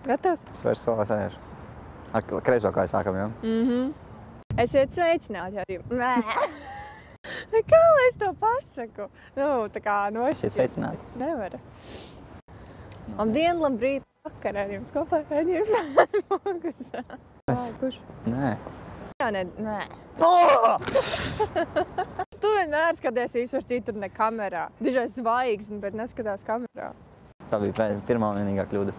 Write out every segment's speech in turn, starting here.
Gatavs? Es vairs solis neiešu. Ar kreiso kāju sākam, jā? Esiet sveicināti arī. Kā lai es to pasaku? Nu, tā kā, nu es... Esiet sveicināti. Nevaru. Labdien, labrīt, vakar ar jums kopā raidījums. Es? Kurš? Nē. Jā, nē. Oh! Tu vienmēr skaties visur citur ne kamerā. Dižais zvaigzni, bet neskatās kamerā. Tā bija pirmā un vienīgā kļūda.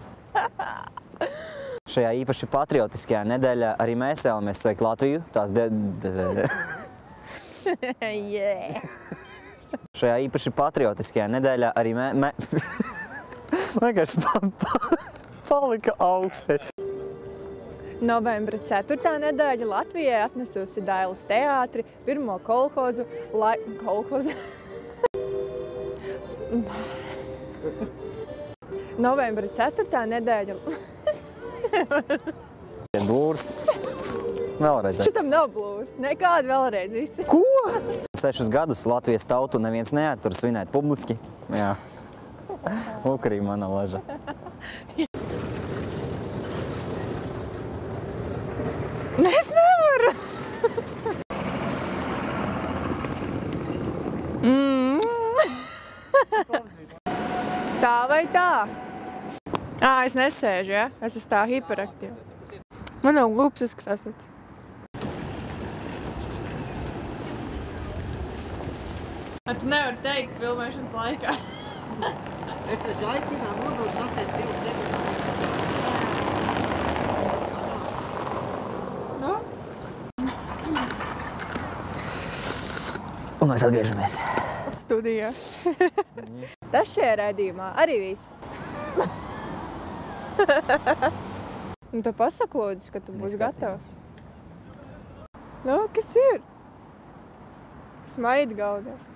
Šajā īpaši patriotiskajā nedēļā arī mēs vēlamies sveikt Latviju. Yeah. Šajā īpaši patriotiskajā nedēļā arī vienkārši palika augsti. Novembra 4. nedēļa Latvijai atnesusi Dailes teātri pirmo kolhozu Novembra 4. nedēļa... Blūrs. Vēlreiz. Šitam nav blūrs. Nekādi vēlreiz visi. Ko? 6 gadus Latvijas tautu neviens neattur svinēt publiski. Jā. Lūk arī mana laža. Es nevaru. Tā vai tā? Es nesēžu, ja? Es esmu tā hiperaktīva. Man nav glups izkrāsots. Tu nevari teikt filmēšanas laikā. Es vienkārši aizšķinā nododas atskaita 2 sekundes. Nu? Un mēs atgriežamies. Studijā. Tas šajā raidījumā arī viss. Un tu pasaki, lūdzu, ka tu būsi gatavs. Nu, kas ir? Smaidi gaudās.